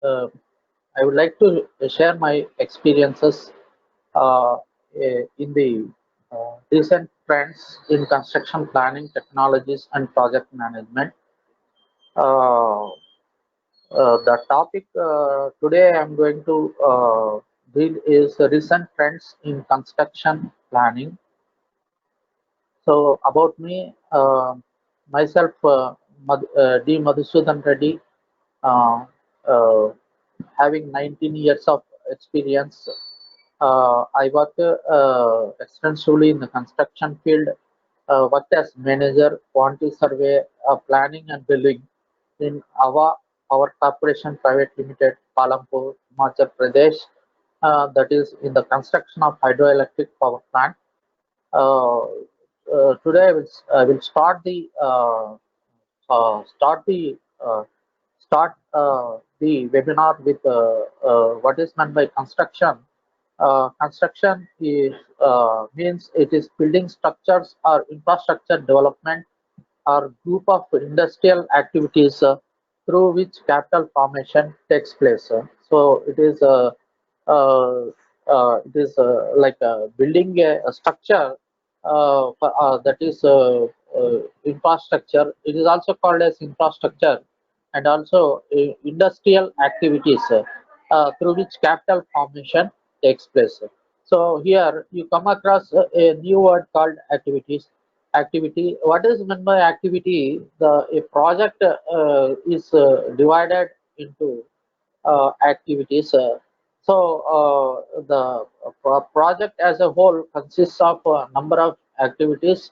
uh, I would like to share my experiences in the recent trends in construction planning technologies and project management. Uh, the topic today I'm going to deal is the recent trends in construction planning. So about me, myself, D. Madhusudan Reddy, uh, uh, having 19 years of experience. I worked extensively in the construction field, worked as manager, quantity survey, planning and building in AVA Power Corporation Private Limited, Palampur, Himachal Pradesh. That is in the construction of hydroelectric power plant. Uh, Today I will start uh, the webinar with what is meant by construction. Construction is means it is building structures or infrastructure development or group of industrial activities through which capital formation takes place. So it is like building a structure that is infrastructure. It is also called as infrastructure and also industrial activities through which capital formation takes place. So here you come across a new word called activities. Activity. What is meant by activity? A project is divided into activities. The project as a whole consists of a number of activities,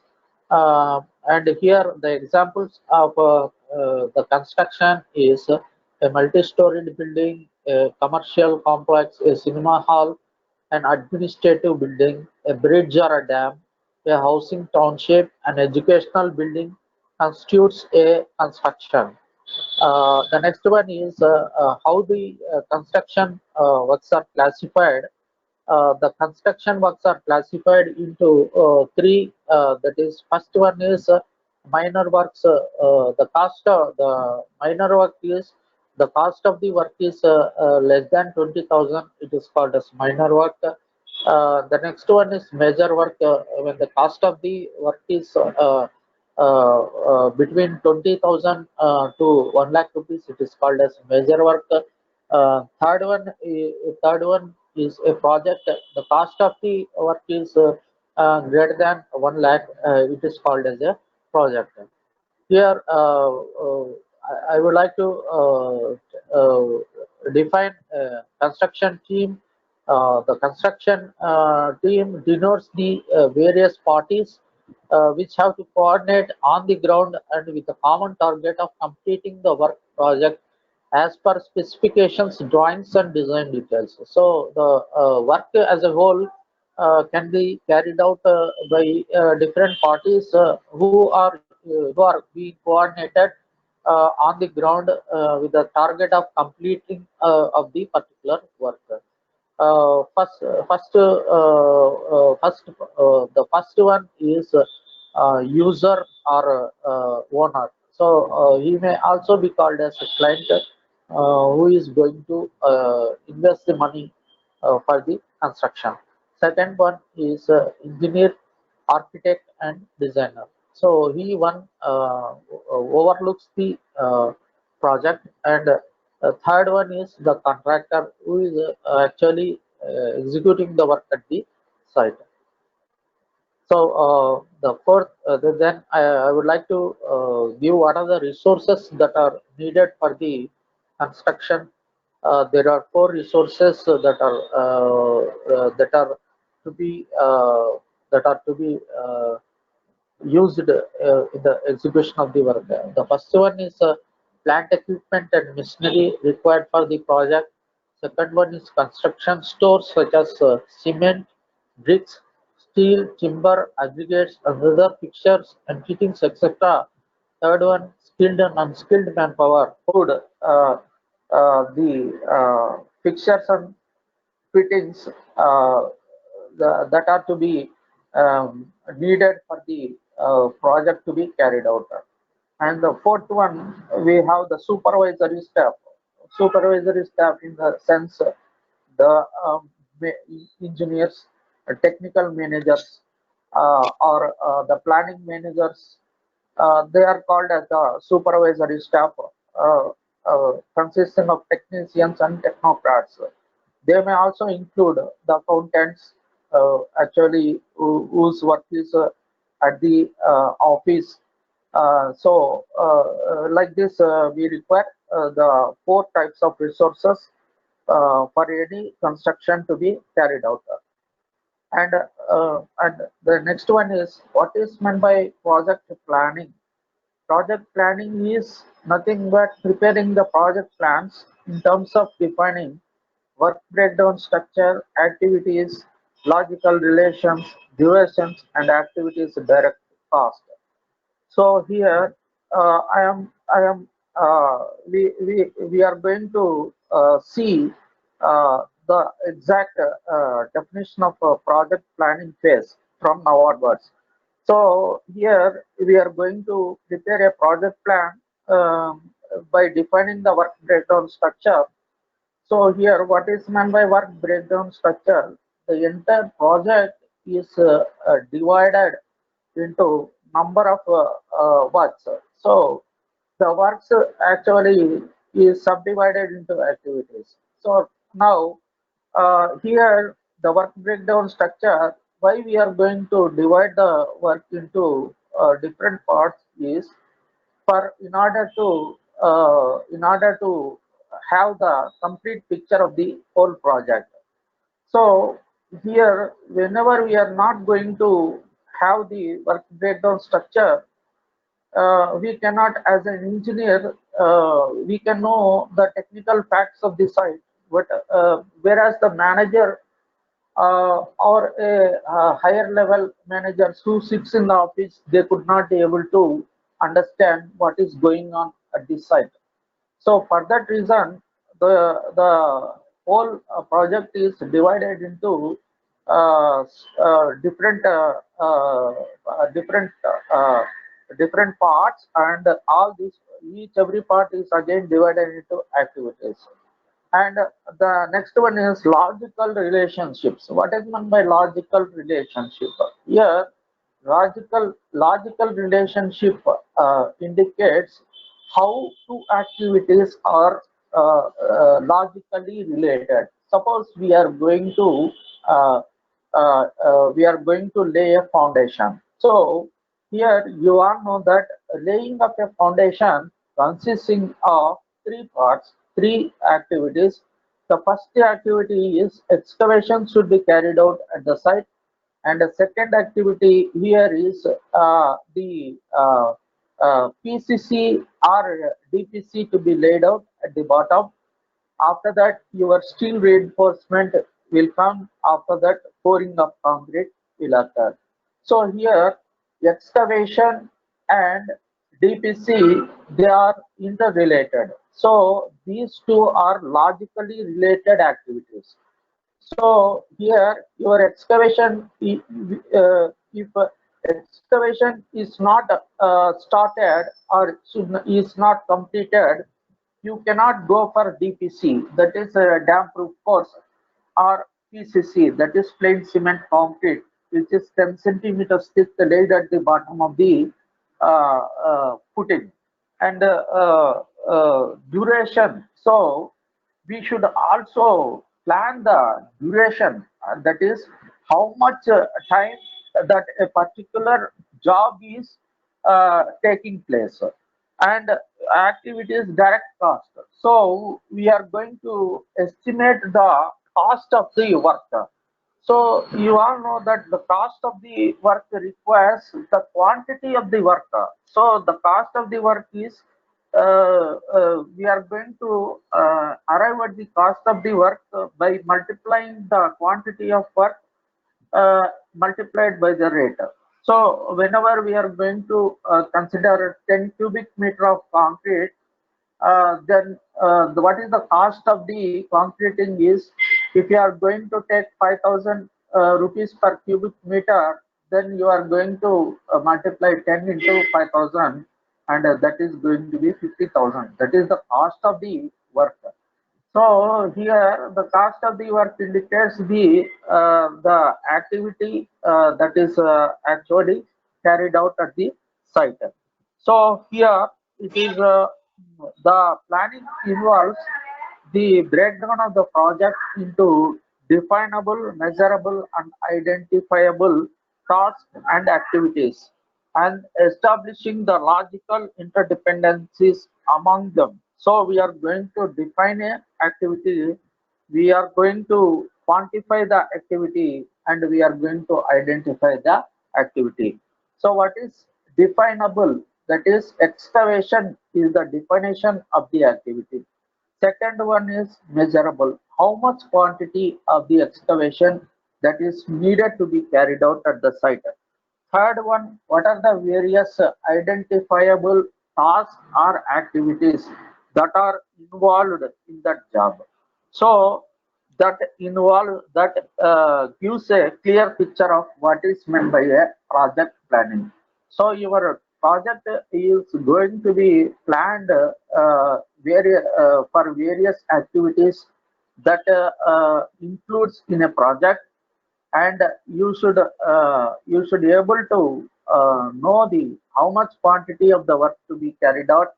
and here the examples of the construction is a multi-storied building, a commercial complex, a cinema hall, an administrative building, a bridge or a dam, a housing township, an educational building constitutes a construction. The next one is how the construction works are classified. The construction works are classified into three. That is, first one is minor works. The cost of the minor work is the cost of the work is less than 20,000. It is called as minor work. The next one is major work. When the cost of the work is between 20,000 to 1 lakh rupees, it is called as major work. Third one is a project. The cost of the work is greater than 1 lakh. It is called as a project. Here, I would like to define construction team. The construction team denotes the various parties which have to coordinate on the ground and with a common target of completing the work project as per specifications, drawings, and design details. So the work as a whole can be carried out by different parties who are being coordinated on the ground with the target of completing of the particular work. The first one is user or owner. So he may also be called as a client who is going to invest the money for the construction. Second one is engineer, architect, and designer. So he one overlooks the project, and third one is the contractor who is actually executing the work at the site. So the fourth, then I would like to give what are the resources that are needed for the construction. There are four resources that are to be used in the execution of the work. The first one is plant equipment and machinery required for the project. Second one is construction stores such as cement, bricks, steel, timber, aggregates, and other fixtures and fittings, etc. Third one, skilled and unskilled manpower who would the fixtures and fittings that are to be needed for the project to be carried out. And the fourth one, we have the supervisory staff. supervisory staff in the sense the engineers, technical managers, or the planning managers. They are called as the supervisory staff, consisting of technicians and technocrats. They may also include the accountants, whose work is at the office. Like this, we require the four types of resources for any construction to be carried out. And the next one is what is meant by project planning. Project planning is nothing but preparing the project plans in terms of defining work breakdown structure, activities, logical relations, durations, and activities direct cost. So here I am we are going to see the exact definition of a project planning phase from now onwards. So here we are going to prepare a project plan by defining the work breakdown structure. So here, what is meant by work breakdown structure? The entire project is divided into number of works. So the works actually is subdivided into activities. So now here the work breakdown structure, why we are going to divide the work into different parts is for in order to have the complete picture of the whole project. So here, whenever we are not going to have the work breakdown structure, we cannot, as an engineer, we can know the technical facts of the site, but whereas the manager or a higher level managers who sits in the office, they could not be able to understand what is going on at this site. So for that reason, the whole project is divided into different different parts, and all these each every part is again divided into activities. And the next one is logical relationships. What is meant by logical relationship? Here, logical relationship indicates how two activities are logically related. Suppose uh, we are going to lay a foundation. So here you all know that laying of a foundation consisting of three parts, three activities. The first activity is excavation should be carried out at the site, and the second activity here is the PCC or DPC to be laid out at the bottom. After that, your steel reinforcement will come. After that, pouring of concrete will occur. So here, excavation and DPC, they are interrelated. So these two are logically related activities. So here, your excavation, if excavation is not started or is not completed, you cannot go for DPC, that is a dam proof course, or PCC, that is plain cement concrete, which is 10 centimeters thick, laid at the bottom of the footing. And duration. So we should also plan the duration, that is how much time that a particular job is taking place, and activities direct cost. So we are going to estimate the cost of the work. So you all know that the cost of the work requires the quantity of the work. So the cost of the work is we are going to arrive at the cost of the work by multiplying the quantity of work multiplied by the rate. So whenever we are going to consider 10 cubic meter of concrete, then what is the cost of the concreting is, if you are going to take 5,000 rupees per cubic meter, then you are going to multiply 10 into 5,000, and that is going to be 50,000. That is the cost of the work. So here the cost of the work indicates the activity that is actually carried out at the site. So here it is the planning involves the breakdown of the project into definable, measurable, and identifiable tasks and activities, and establishing the logical interdependencies among them. So we are going to define a activity, we are going to quantify the activity, and we are going to identify the activity. So what is definable? That is excavation is the definition of the activity. Second one is measurable. How much quantity of the excavation that is needed to be carried out at the site. Third one, what are the various identifiable tasks or activities that are involved in that job? So that gives a clear picture of what is meant by a project planning. So your project is going to be planned for various activities that includes in a project, and you should be able to know the how much quantity of the work to be carried out,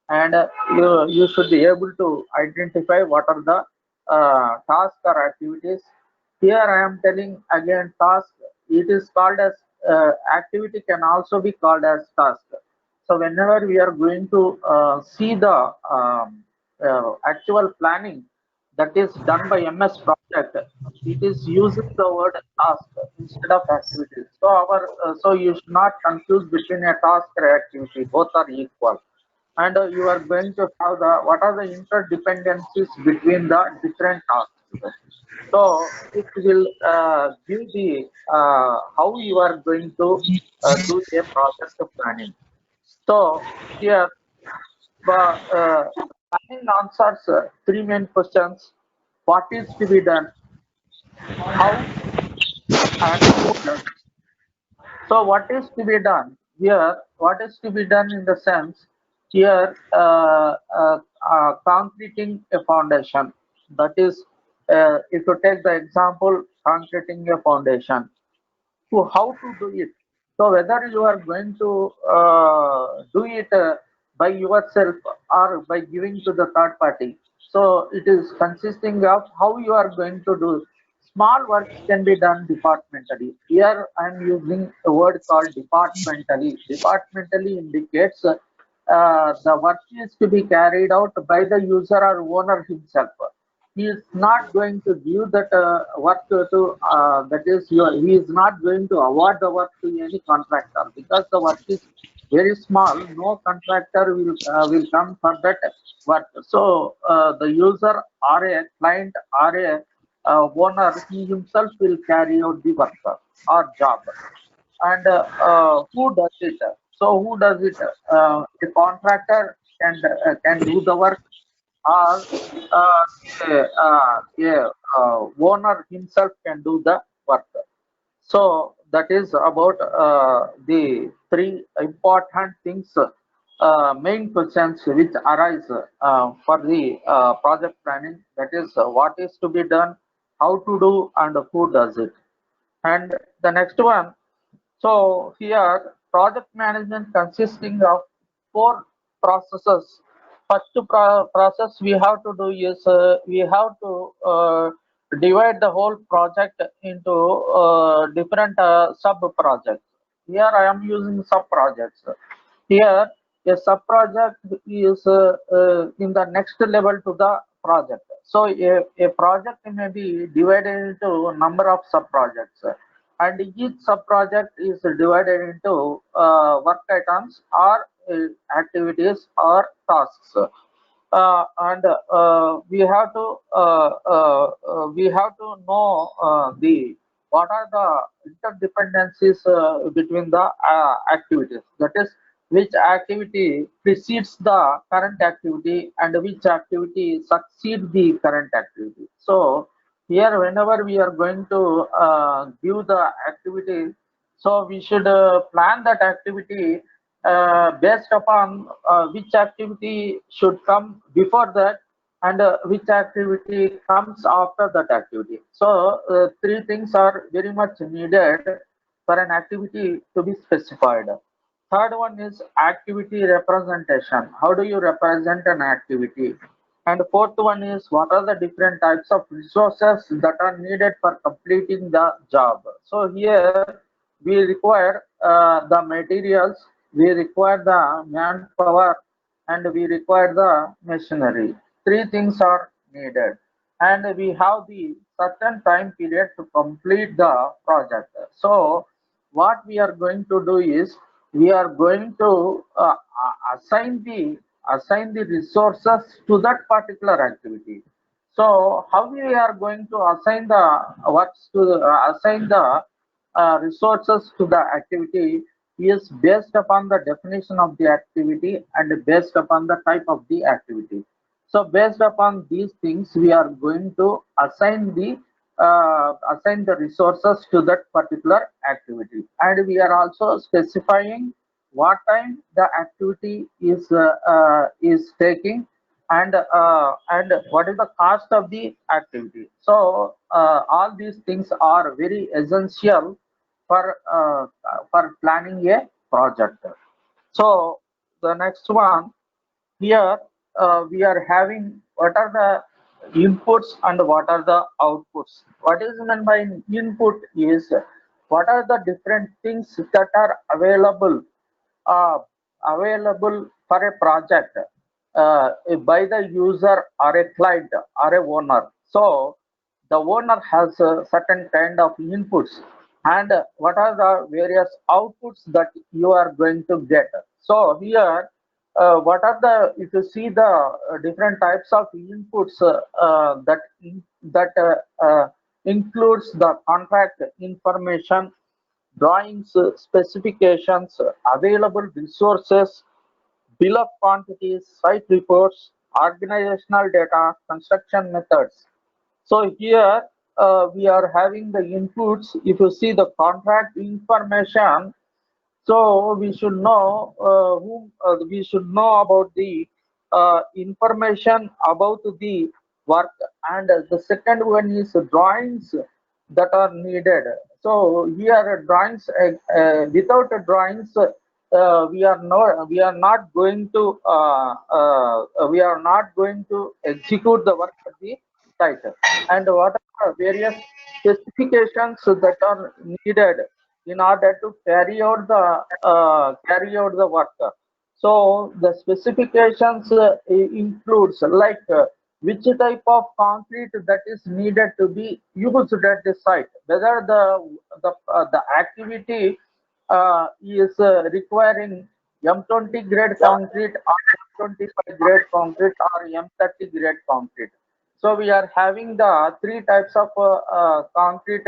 and you should be able to identify what are the tasks or activities. Here I am telling again task. It is called as activity can also be called as task. So whenever we are going to see the actual planning that is done by MS Project, it is using the word task instead of activities. So you should not confuse between a task or activity. Both are equal, and you are going to have the what are the interdependencies between the different tasks. So it will give the how you are going to do a project planning. So here planning answers three main questions: what is to be done, how, and who does. So what is to be done here? What is to be done in the sense here concreting a foundation. That is, if you take the example concreting a foundation, to how to do it. So whether you are going to do it by yourself or by giving to the third party. So it is consisting of how you are going to do. Small works can be done departmentally. Here I am using a word called departmentally. Departmentally indicates the work is to be carried out by the user or owner himself. He is not going to give that work to that is your, he is not going to award the work to any contractor because the work is very small. No contractor will come for that work. So the user or a client or a owner, he himself will carry out the work or job. And who does it? So who does it? A contractor can do the work, or owner himself can do the work. So that is about the three important things, main questions which arise for the project planning. That is, what is to be done, how to do, and who does it. And the next one, so here project management consisting of four processes. First process we have to do is we have to divide the whole project into different sub projects. Here I am using sub projects. Here a sub project is in the next level to the project. So a project may be divided into a number of sub projects, and each sub-project is divided into work items or activities or tasks. And we have to know the what are the interdependencies between the activities. That is, which activity precedes the current activity and which activity succeeds the current activity. So here whenever we are going to give the activity, so we should plan that activity based upon which activity should come before that, and which activity comes after that activity. So three things are very much needed for an activity to be specified. Third one is activity representation. How do you represent an activity? And fourth one is what are the different types of resources that are needed for completing the job. So here we require the materials, we require the manpower, and we require the machinery. Three things are needed, and we have the certain time period to complete the project. So what we are going to do is we are going to assign the resources to that particular activity. So how we are going to assign the works to assign the resources to the activity is based upon the definition of the activity and based upon the type of the activity. So based upon these things, we are going to assign the resources to that particular activity, and we are also specifying what time the activity is taking, and what is the cost of the activity. So all these things are very essential for planning a project. So the next one here, we are having what are the inputs and what are the outputs. What is meant by input is what are the different things that are uh, available for a project by the user or a client or a owner. So the owner has a certain kind of inputs, and what are the various outputs that you are going to get. So here, what are the, if you see the different types of inputs that includes the contract information, drawings, specifications, available resources, bill of quantities, site reports, organizational data, construction methods. So here we are having the inputs. If you see the contract information, so we should know about the information about the work, and the second one is drawings that are needed. So here drawings, without drawings, we are not going to execute the work at the site. And what are the various specifications that are needed in order to carry out the work. So the specifications includes like which type of concrete that is needed to be used at the site, whether the activity is requiring M20 grade concrete or M25 grade concrete or M30 grade concrete. So we are having the three types of concrete.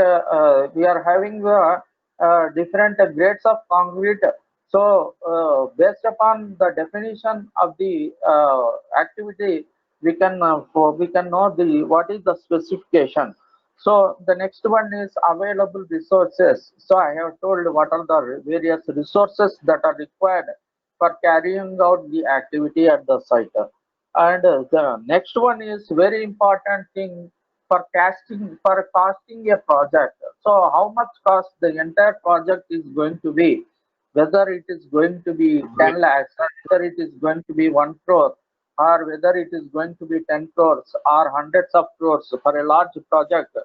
We are having the different grades of concrete. So based upon the definition of the activity, we can know the what is the specification. So the next one is available resources. So I have told what are the various resources that are required for carrying out the activity at the site. And the next one is very important thing for costing a project. So how much cost the entire project is going to be, whether it is going to be 10 lakhs, whether it is going to be 1 crore, or whether it is going to be 10 crores or hundreds of crores for a large project,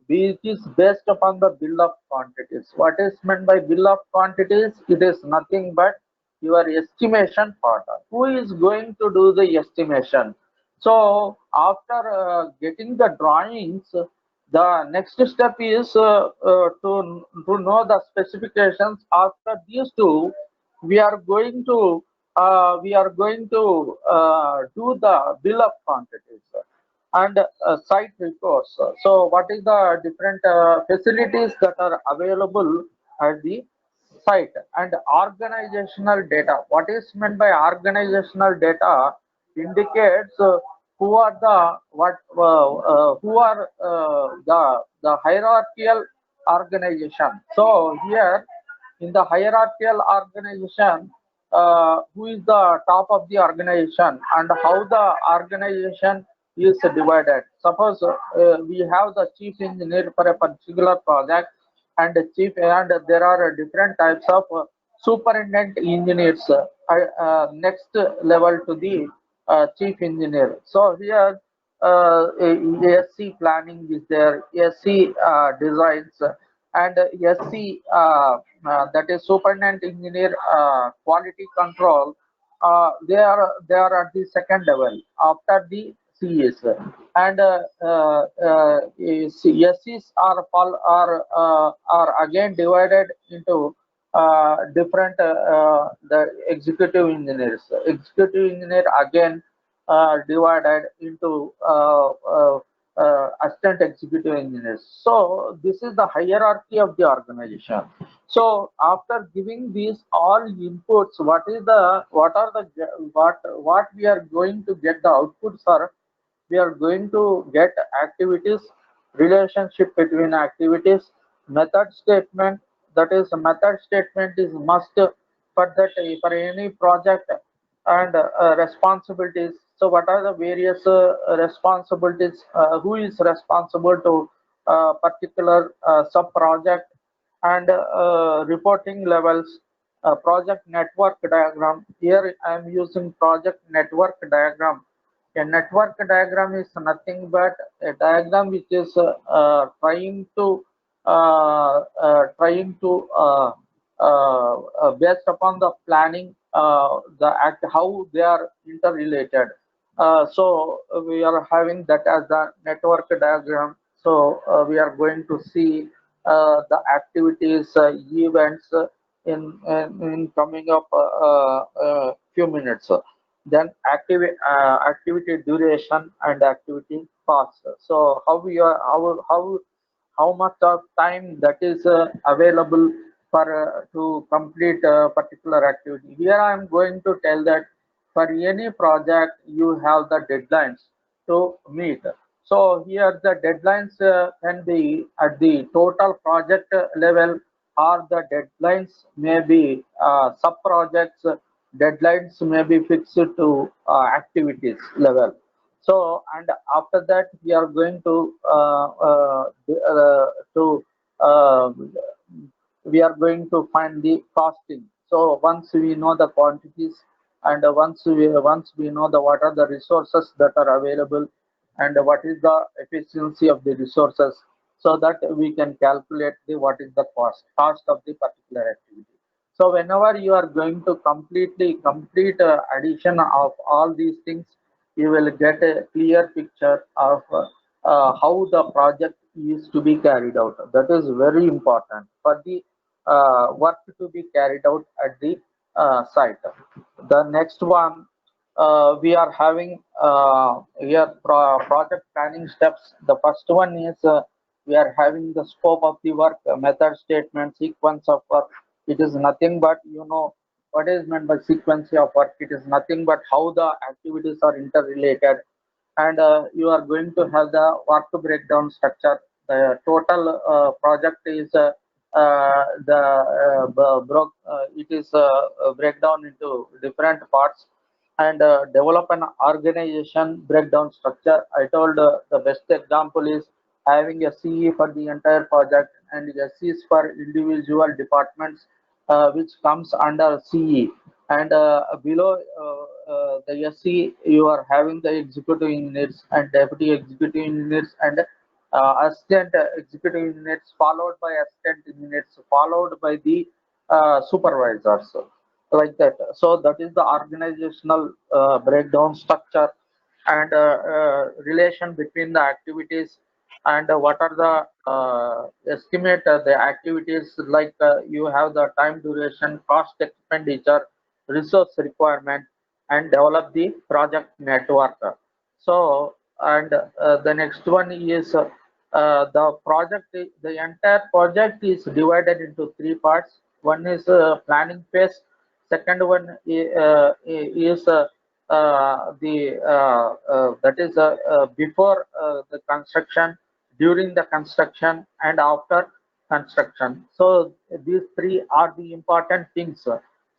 which is based upon the bill of quantities. What is meant by bill of quantities? It is nothing but your estimation part. Who is going to do the estimation? So after getting the drawings, the next step is to know the specifications. After these two, we are going to do the bill of quantities and site reports. So what is the different facilities that are available at the site, and organizational data. What is meant by organizational data indicates who are the what who are the hierarchical organization. So here in the hierarchical organization, who is the top of the organization and how the organization is divided. Suppose we have the chief engineer for a particular project and the chief, and there are different types of superintendent engineers next level to the chief engineer. So here SC planning is there, SC designs, and SC that is superintendent engineer quality control. They are at the second level after the CS, and SCs are again divided into different the executive engineers. Executive engineer again divided into assistant executive engineers. So this is the hierarchy of the organization. So after giving these all inputs, what we are going to get the outputs are, we are going to get activities, relationship between activities, method statement. That is, a method statement is must for that for any project, and responsibilities. So what are the various responsibilities? Who is responsible to particular sub project, and reporting levels, project network diagram. Here I am using project network diagram. A network diagram is nothing but a diagram which is trying to based upon the planning, the act, how they are interrelated. So we are having that as the network diagram. So we are going to see the activities, events in coming up few minutes. Then activity duration and activity cost. So how much of time that is available for to complete a particular activity. Here I am going to tell that for any project you have the deadlines to meet. So here the deadlines can be at the total project level, or the deadlines may be sub projects. Deadlines may be fixed to activities level. So, and after that we are going uh, we are going to find the costing. So once we know the quantities, and once we know the what are the resources that are available, and what is the efficiency of the resources, so that we can calculate the what is the cost of the particular activity. So whenever you are going to complete addition of all these things, you will get a clear picture of how the project is to be carried out. That is very important for the work to be carried out at the site. The next one, we are having here project planning steps. The first one is we are having the scope of the work, method statement, sequence of work. It is nothing but, what is meant by sequence of work. It is nothing but how the activities are interrelated, and you are going to have the work breakdown structure. The total project is it is breakdown into different parts, and develop an organization breakdown structure. I told the best example is having a CE for the entire project and SEs for individual departments, which comes under CE. And below the SE, you are having the executive engineers and deputy executive engineers, and assistant executive engineers, followed by assistant engineers, followed by the supervisors, like that. So that is the organizational breakdown structure, and relation between the activities, and what are the estimate the activities, like you have the time duration, cost expenditure, resource requirement, and develop the project network. So, and the next one is the entire project is divided into three parts. One is planning phase. Second one is the that is before the construction, during the construction, and after construction. So these three are the important things.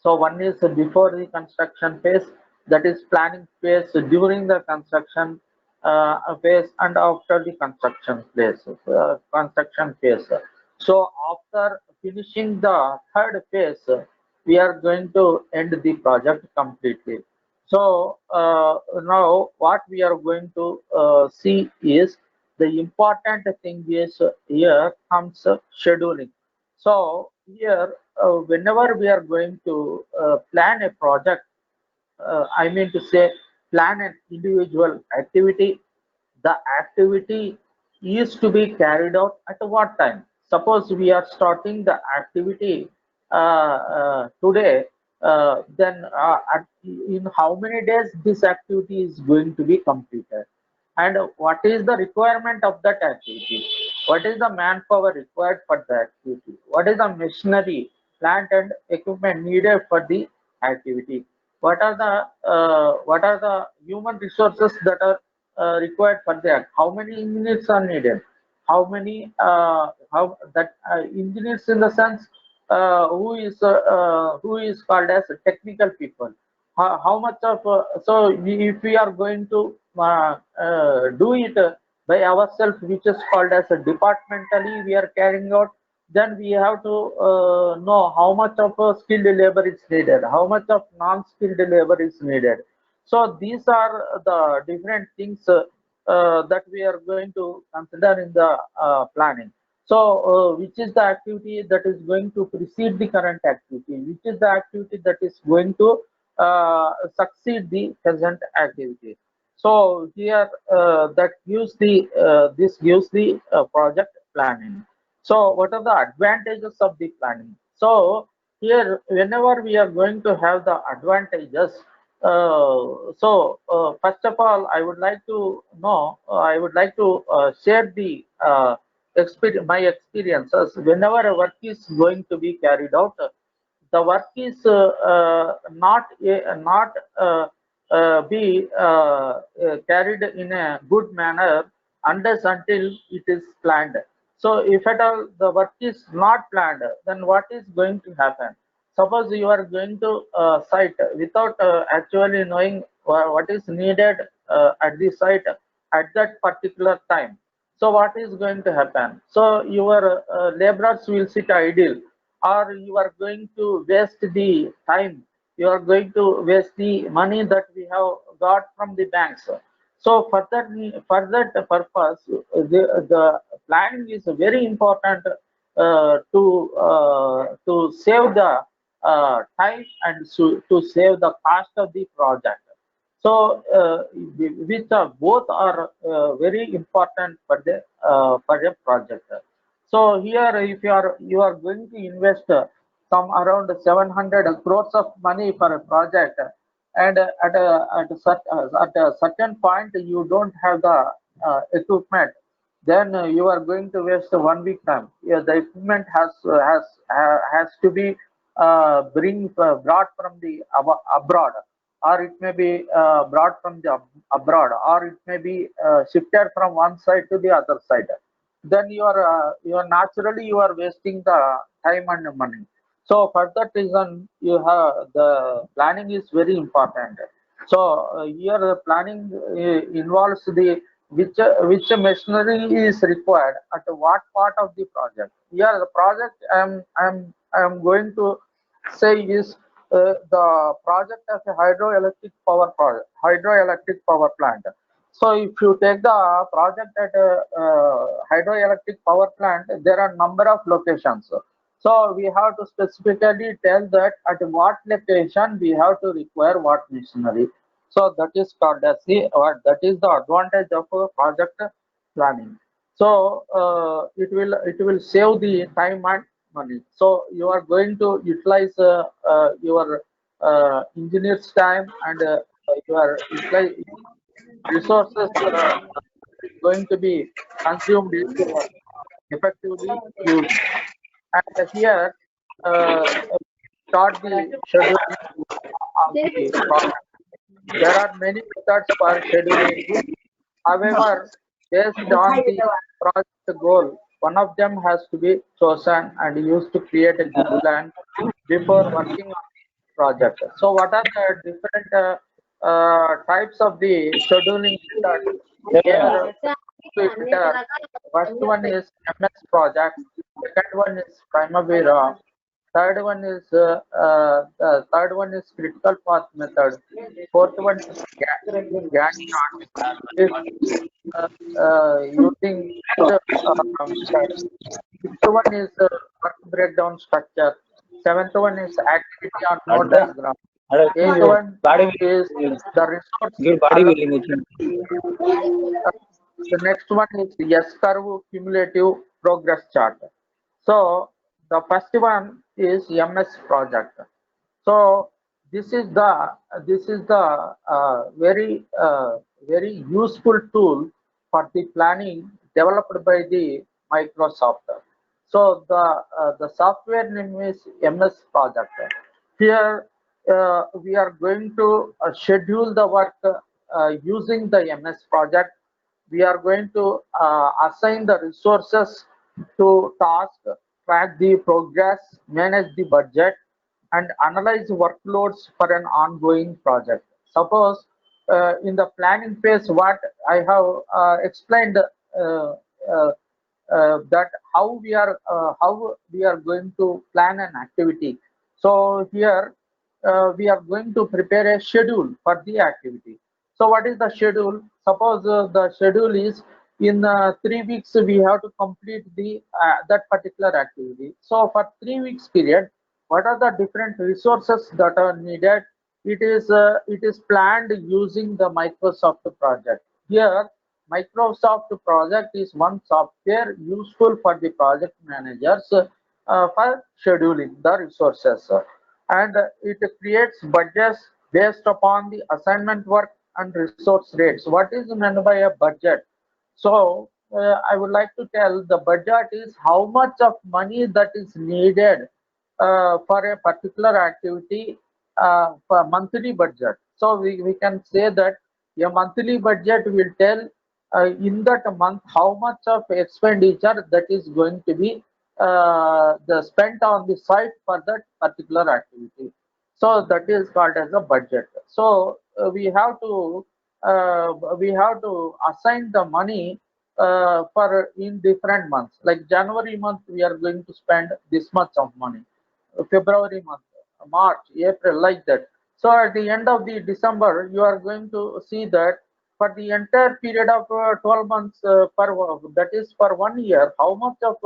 So one is before the construction phase, that is planning phase. During the construction, phase and after the construction phase. So after finishing the third phase, we are going to end the project completely. So now what we are going to see is the important thing is here comes scheduling. So here, whenever we are going to plan a project, I mean to say, plan an individual activity. The activity is to be carried out at what time? Suppose we are starting the activity today, in how many days this activity is going to be completed? And what is the requirement of that activity? What is the manpower required for the activity? What is the machinery, plant and equipment needed for the activity? What are the human resources that are required for that? How many engineers are needed? How engineers in the sense who is called as technical people? How much of if we are going to do it by ourselves, which is called as a departmentally we are carrying out, then we have to know how much of skilled labor is needed, how much of non-skilled labor is needed. So these are the different things that we are going to consider in the planning. So which is the activity that is going to precede the current activity? Which is the activity that is going to succeed the present activity? So here this gives the project planning. So what are the advantages of the planning? So here, whenever we are going to have the advantages, first of all, I would like to share the my experiences. Whenever a work is going to be carried out, the work is not be carried in a good manner unless until it is planned. So if at all the work is not planned, then what is going to happen? Suppose you are going to site without actually knowing what is needed at the site at that particular time. So what is going to happen? So your laborers will sit idle, or you are going to waste the time, you are going to waste the money that we have got from the banks. So for that purpose, the planning is very important to save the time and to save the cost of the project. So which are both are very important for a project. So here, if you are going to invest some around 700 crores of money for a project, and at a certain point you don't have the equipment, then you are going to waste 1 week time. Yeah, the equipment has to be brought from the abroad, or it may be brought from the abroad, or it may be shifted from one side to the other side. Then you are naturally you are wasting the time and money. So for that reason, you have the planning is very important. So here the planning involves the which machinery is required at what part of the project. Here the project I am going to say is the project as a hydroelectric power plant. So if you take the project at a hydroelectric power plant, there are number of locations. So we have to specifically tell that at what location we have to require what machinery. So that is called as that is the advantage of project planning. So it will save the time and money. So you are going to utilize your engineer's time, and you are utilize resources is going to be consumed is effectively used. And here, start the scheduling of the project. There are many methods for scheduling. However, based on the project goal, one of them has to be chosen and used to create a good plan before working on the project. So, what are the different types of the scheduling methods? Here, first one is MS project, second one is Primavera, third one is critical path method, fourth one is gas chart, fifth uh, using method, sixth one is work breakdown structure, seventh one is activity on node diagram, eighth one is the resource allocation. Uh, the next one is S-curve cumulative progress chart. So the first one is MS project. So this is the very useful tool for the planning developed by the Microsoft. So the software name is MS project. Here we are going to schedule the work using the MS project. We are going to assign the resources to task, track the progress, manage the budget, and analyze workloads for an ongoing project. Suppose in the planning phase, what I have explained that how we are going to plan an activity. So here we are going to prepare a schedule for the activity. So what is the schedule? Suppose the schedule is in 3 weeks we have to complete the that particular activity. So for 3 weeks period, what are the different resources that are needed? It is planned using the Microsoft project. Here Microsoft project is one software useful for the project managers for scheduling the resources, and it creates budgets based upon the assignment work and resource rates. What is meant by a budget? So I would like to tell the budget is how much of money that is needed for a particular activity for monthly budget. So we can say that a monthly budget will tell in that month how much of expenditure that is going to be the spent on the site for that particular activity. So that is called as a budget. So we have to assign the money for in different months. Like January month, we are going to spend this much of money. February month, March, April, like that. So at the end of the December, you are going to see that for the entire period of 12 months, that is for 1 year, how much of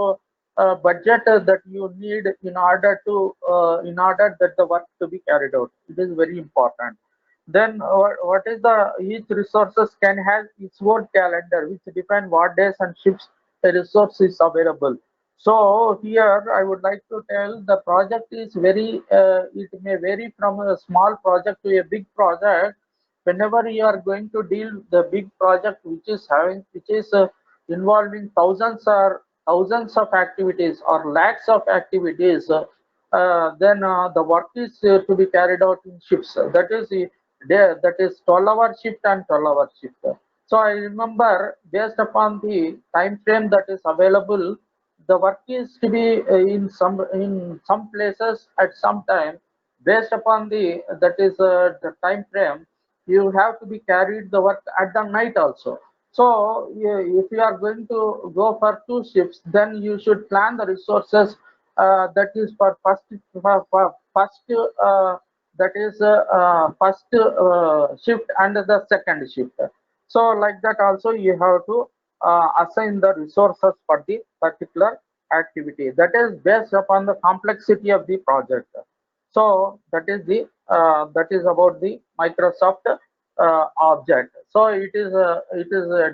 budget that you need in order that the work to be carried out. It is very important. Then what is the each resources can have its own calendar which define what days and shifts a resource is available. So here I would like to tell the project is very it may vary from a small project to a big project. Whenever you are going to deal the big project which is involving thousands of activities or lakhs of activities, then the work is to be carried out in shifts. That is 12-hour shift and 12-hour shift. So I remember based upon the time frame that is available, the work is to be in some places at some time. Based upon the time frame, you have to be carried the work at the night also. So if you are going to go for two shifts, then you should plan the resources that is for first that is first shift and the second shift. So like that also you have to assign the resources for the particular activity. That is based upon the complexity of the project. So that is about the Microsoft object. So it is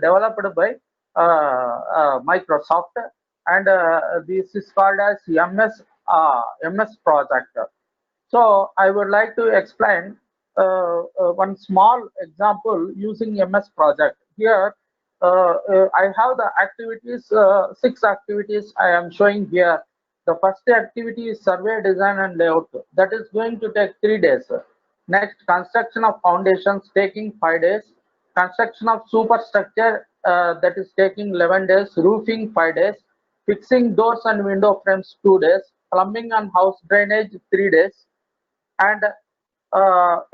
developed by Microsoft, and this is called as MS project. So I would like to explain one small example using MS project. Here, I have the activities, 6 activities I am showing here. The first activity is survey, design, and layout. That is going to take 3 days. Next, construction of foundations taking 5 days. Construction of superstructure that is taking 11 days. Roofing 5 days. Fixing doors and window frames 2 days. Plumbing and house drainage 3 days, and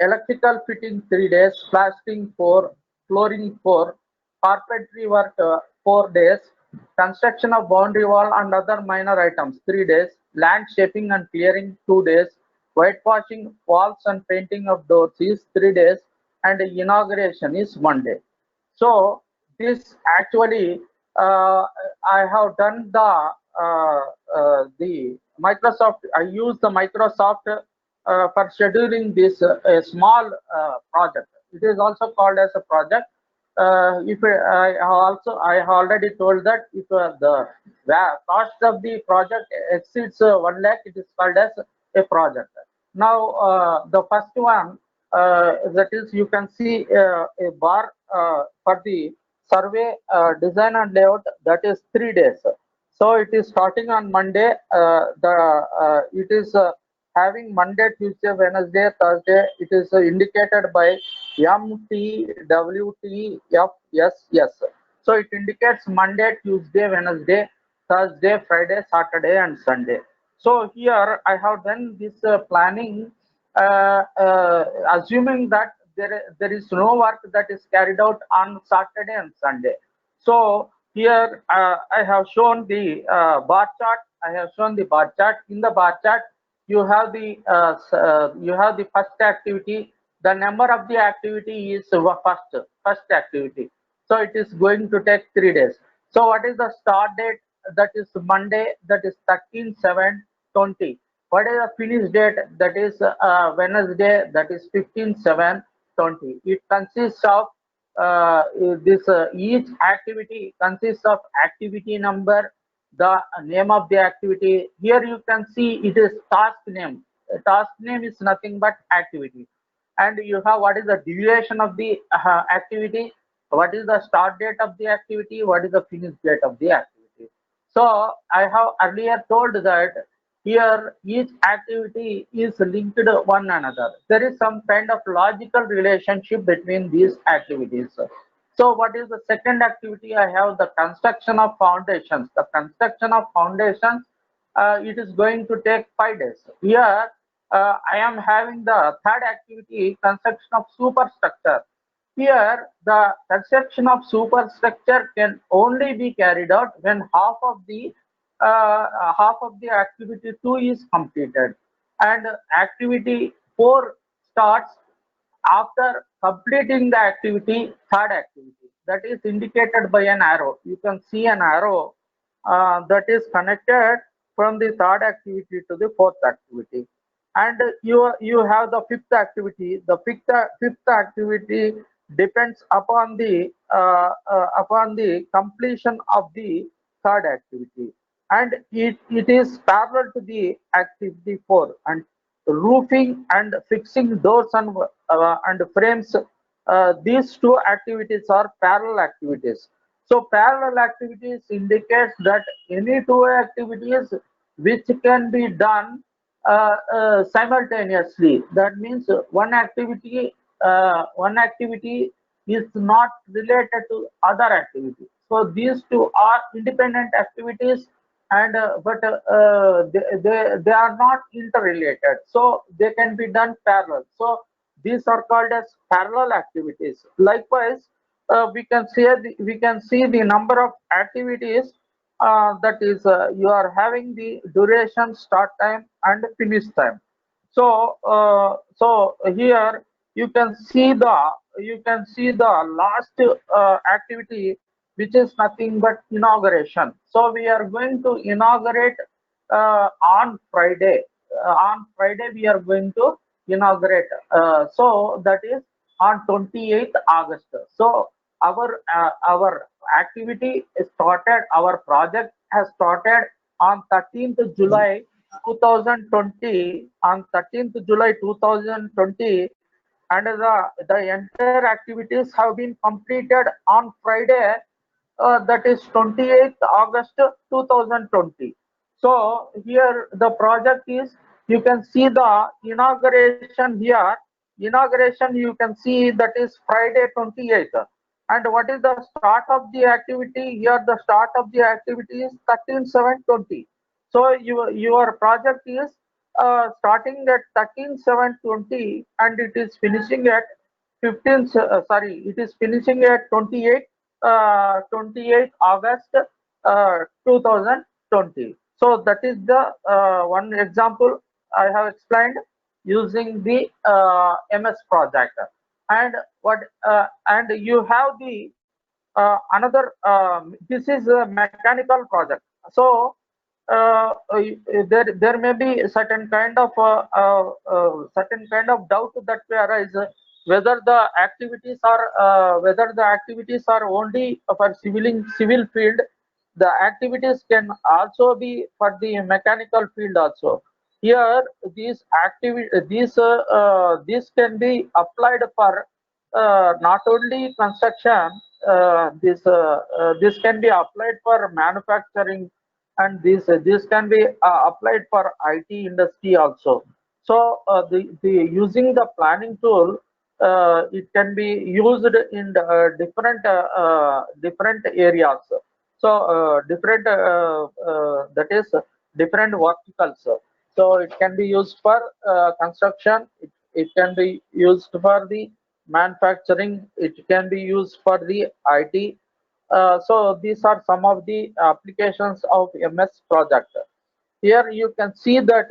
electrical fitting 3 days, plastering 4, flooring 4, carpentry work 4 days, construction of boundary wall and other minor items 3 days, land shaping and clearing 2 days, whitewashing walls and painting of doors is 3 days, and inauguration is 1 day. So this actually, I have done the Microsoft. I use the Microsoft for scheduling this a small project. It is also called as a project. If I have already told that if the cost of the project exceeds 1 lakh, it is called as a project. Now the first one, that is, you can see a bar for the survey design and layout, that is 3 days. So it is starting on Monday. It is having Monday, Tuesday, Wednesday, Thursday. It is indicated by MTWTFSS. So it indicates Monday, Tuesday, Wednesday, Thursday, Friday, Saturday, and Sunday. So here I have done this planning, assuming that there is no work that is carried out on Saturday and Sunday. So here I have shown the bar chart. I have shown the bar chart. In the bar chart, you have the first activity. The number of the activity is first activity. So it is going to take 3 days. So what is the start date? That is Monday. That is 13/7/20. What is the finish date? That is Wednesday. That is 15/7/20. It consists of this each activity consists of activity number, the name of the activity. Here you can see it is task name. Task name is nothing but activity, and you have what is the duration of the activity, what is the start date of the activity, what is the finish date of the activity. So I have earlier told that here each activity is linked to one another. There is some kind of logical relationship between these activities. So what is the second activity? I have the construction of foundations. The construction of foundations, it is going to take 5 days. Here I am having the third activity, construction of superstructure. Here the construction of superstructure can only be carried out when half of the activity 2 is completed, and activity 4 starts after completing the activity, third activity, that is indicated by an arrow. You can see an arrow that is connected from the third activity to the fourth activity. And you have the fifth activity. The fifth activity depends upon the completion of the third activity, and it is parallel to the activity 4. And roofing and fixing doors and frames, these two activities are parallel activities. So parallel activities indicates that any two activities which can be done simultaneously. That means one activity is not related to other activity. So these two are independent activities, and they are not interrelated, so they can be done parallel. So these are called as parallel activities. Likewise, we can see the number of activities, that is, you are having the duration, start time, and finish time. So here you can see the last activity, which is nothing but inauguration. So we are going to inaugurate on Friday. On Friday we are going to inaugurate. So that is on 28th August. So our activity is started. Our project has started on 13th July 2020. On 13th July 2020, and the entire activities have been completed on Friday, that is 28th August 2020. So here the project is, you can see the inauguration here. Inauguration you can see, that is Friday 28th. And what is the start of the activity? Here the start of the activity is 13/7/20. So your project is starting at 13/7/20, and it is finishing at 15. Sorry, it is finishing at 28 28 August 2020. So that is the one example I have explained using the MS project. And what and you have the another this is a mechanical project. So there may be certain kind of doubt that may arise whether the activities are only for civil field. The activities can also be for the mechanical field also. Here these can be applied for not only construction. This can be applied for manufacturing, and this can be applied for IT industry also. So the using the planning tool, it can be used in different areas. So that is different verticals. So it can be used for construction. It can be used for the manufacturing. It can be used for the IT. So these are some of the applications of MS project. Here you can see that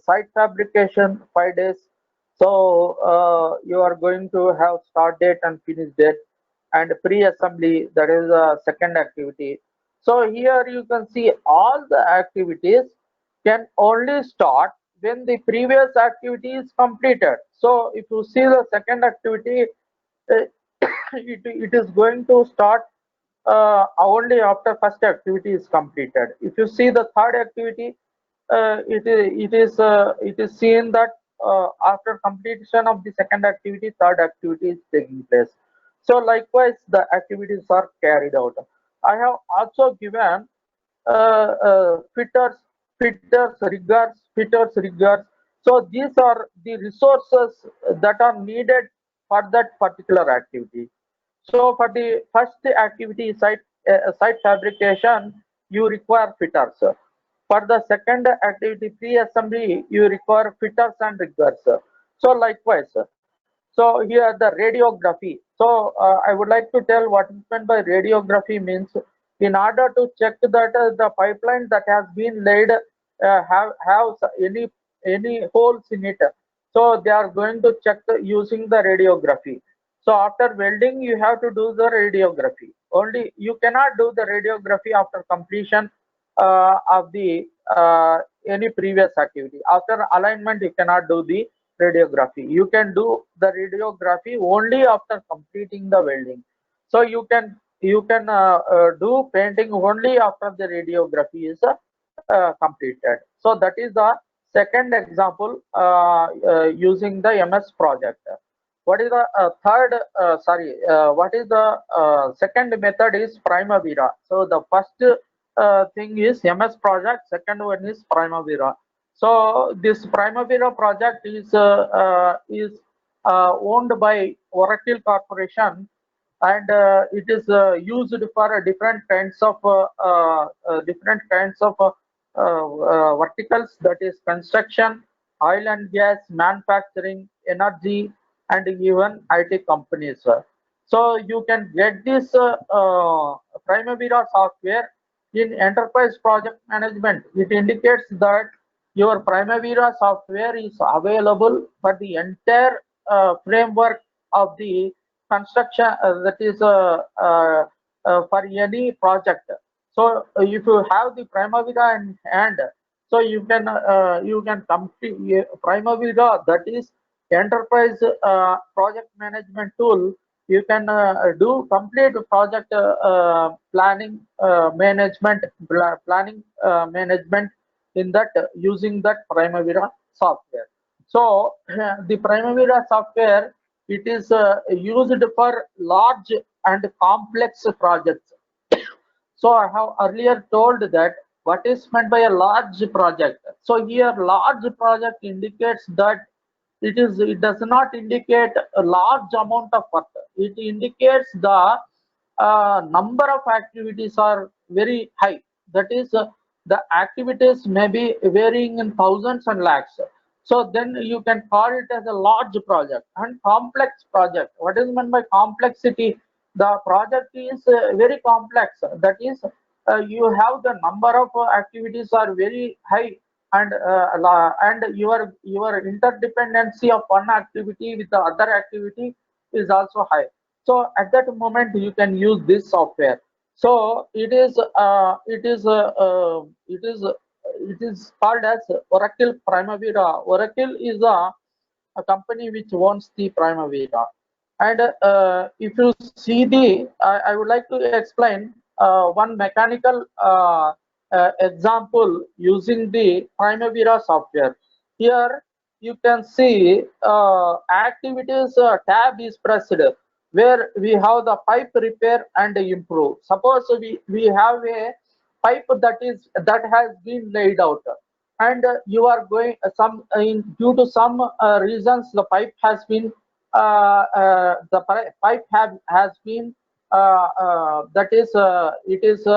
site fabrication 5 days. So you are going to have start date and finish date, and pre-assembly, that is the second activity. So here you can see all the activities can only start when the previous activity is completed. So if you see the second activity, uh, it is going to start only after first activity is completed. If you see the third activity, it is seen that after completion of the second activity, third activity is taking place. So likewise, the activities are carried out. I have also given fitters, riggers. So these are the resources that are needed for that particular activity. So for the first activity, site fabrication, you require fitters. For the second activity, pre-assembly, you require fitters and riggers. So likewise, so here the radiography. So I would like to tell what is meant by radiography means. In order to check that the pipeline that has been laid have any holes in it, so they are going to check using the radiography. So after welding, you have to do the radiography. Only you cannot do the radiography after completion of the any previous activity. After alignment, you cannot do the radiography. You can do the radiography only after completing the welding. So you can do painting only after the radiography is completed. So that is the second example using the MS project. What is the third? Sorry, what is the second method is Primavera. So the first thing is MS project. Second one is Primavera. So this Primavera project is owned by Oracle Corporation, and it is used for different kinds of verticals, that is construction, oil and gas, manufacturing, energy, and even IT companies. So you can get this Primavera software in enterprise project management. It indicates that your Primavera software is available for the entire framework of the construction, that is for any project. So if you have the Primavera in hand, so you can complete Primavera, that is enterprise project management tool. You can do complete project planning management in that using that Primavera software. So the Primavera software, it is used for large and complex projects. So I have earlier told that what is meant by a large project. So here large project indicates that it does not indicate a large amount of work. It indicates the number of activities are very high. That is, the activities may be varying in thousands and lakhs. So then you can call it as a large project. And complex project. What is meant by complexity? the project is very complex. That is, you have the number of activities are very high, and and your interdependency of one activity with the other activity is also high. So at that moment you can use this software. So it is called as Oracle Primavera. Oracle is a company which owns the Primavera. And if you see I would like to explain one mechanical example using the Primavera software. Here you can see activities tab is pressed, where we have the pipe repair and improve. Suppose we have a pipe that has been laid out, and you are going due to some reasons the pipe has been has been that is it is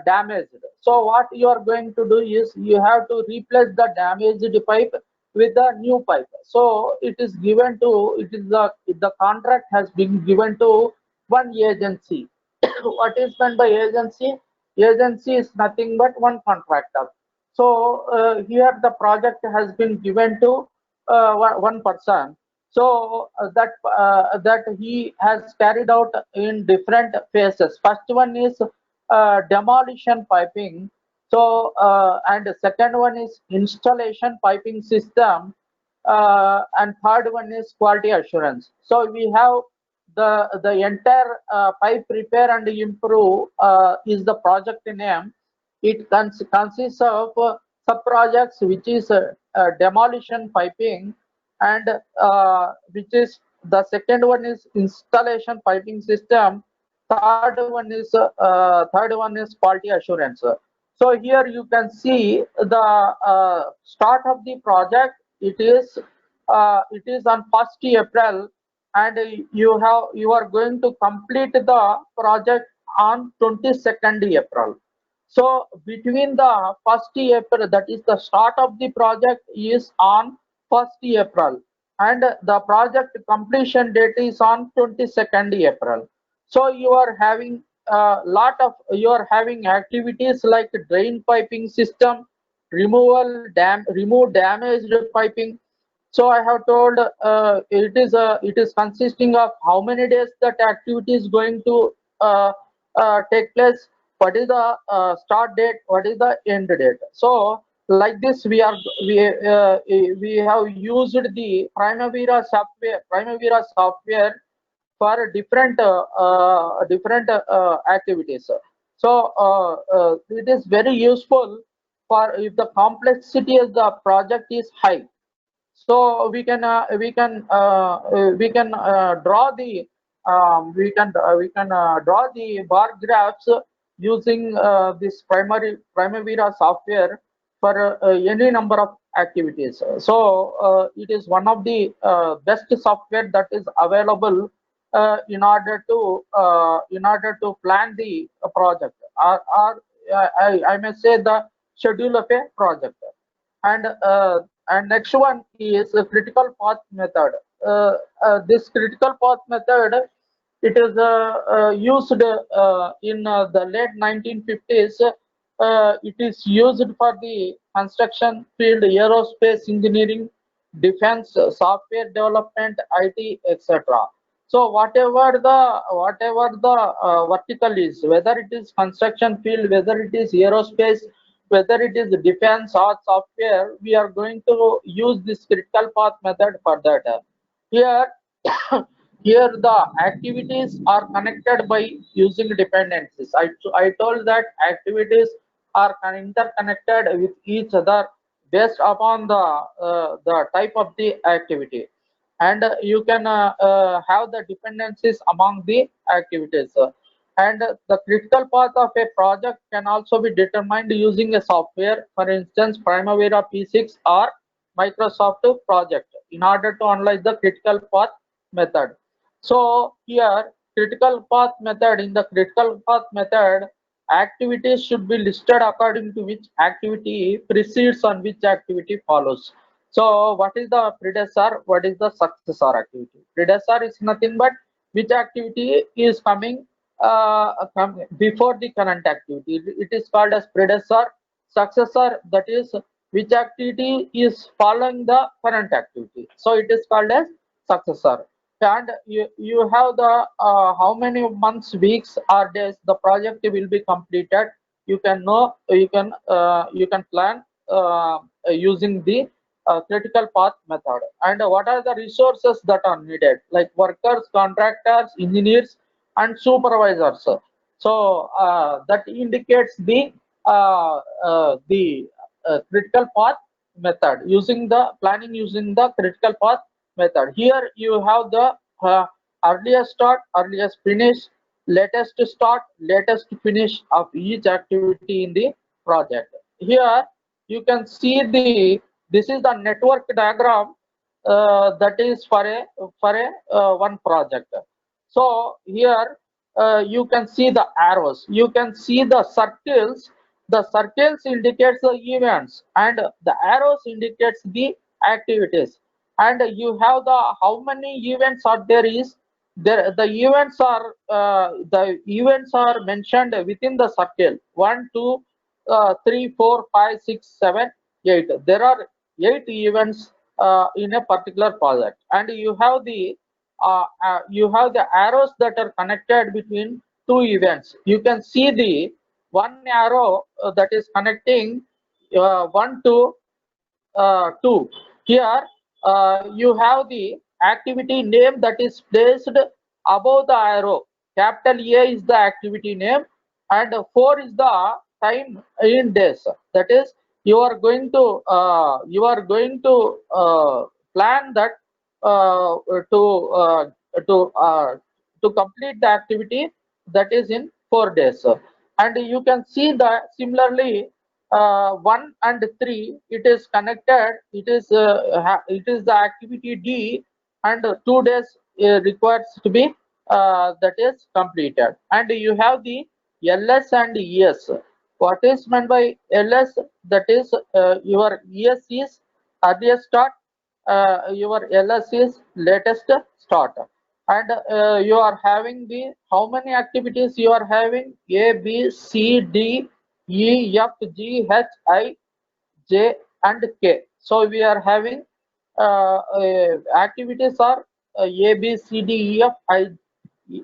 damaged. So what you are going to do is you have to replace the damaged pipe with the new pipe. So it is given to it is the contract has been given to one agency. What is meant by agency? Agency is nothing but one contractor. So here the project has been given to one person. So that he has carried out in different phases. First one is demolition piping. So and the second one is installation piping system, and third one is quality assurance. So we have the entire pipe repair and improve is the project name. It consists of sub projects, which is demolition piping, and the second one is installation piping system. Third one is quality assurance. So here you can see the start of the project. It is on 1st April, and you are going to complete the project on 22nd April. So between the 1st April, that is the start of the project, is on 1st April, and the project completion date is on 22nd April. So you are having activities like drain piping system, remove damaged piping. So I have told it is consisting of how many days that activity is going to take place, what is the start date, what is the end date. So like this we have used the Primavera software for different activities. So it is very useful for if the complexity of the project is high. So we can draw the bar graphs using this Primavera software for any number of activities. So it is one of the best software that is available in order to plan the project, or I may say the schedule of a project. And next one is a critical path method. This critical path method, it is used in the late 1950s. It is used for the construction field, aerospace engineering, defense, software development, IT, etc. So whatever the vertical is, whether it is construction field, whether it is aerospace, whether it is defense or software, we are going to use this critical path method for that. Here, here the activities are connected by using dependencies. I told that activities are interconnected with each other based upon the type of the activity, and you can have the dependencies among the activities. And the critical path of a project can also be determined using a software, for instance, Primavera P6 or Microsoft Project, in order to analyze the critical path method. So here, in the critical path method, activities should be listed according to which activity precedes and which activity follows. So what is the predecessor? What is the successor activity? Predecessor is nothing but which activity is coming before the current activity. It is called as predecessor. Successor, that is which activity is following the current activity. So it is called as successor. And you have the how many months, weeks or days the project will be completed. You can know, you can plan using the critical path method. And what are the resources that are needed, like workers, contractors, engineers and supervisors. So that indicates the critical path method, using the planning using the critical path method. Here you have the earliest start, earliest finish, latest start, latest finish of each activity in the project. Here you can see this is the network diagram that is for a one project. So here you can see the arrows, you can see the circles. The circles indicates the events and the arrows indicates the activities. And you have the how many events are there is there. The events are mentioned within the circle: 1 2 3 4 5 6 7 8. There are 8 events in a particular project. And you have the arrows that are connected between two events. You can see the one arrow that is connecting 1 to 2. Here you have the activity name that is placed above the arrow. Capital A is the activity name and 4 is the time in days. That is, you are going to plan that uh, to uh, to uh, to complete the activity that is in 4 days. And you can see that similarly 1 and 3, it is connected. It is the activity D, and 2 days requires to be that is completed. And you have the LS and ES. What is meant by LS? That is your ES is earliest start, your LS is latest start. And you are having the how many activities you are having: A, B, C, D, E, F, G, H, I, J and K. So we are having activities are A, B, C, D, E, F, I,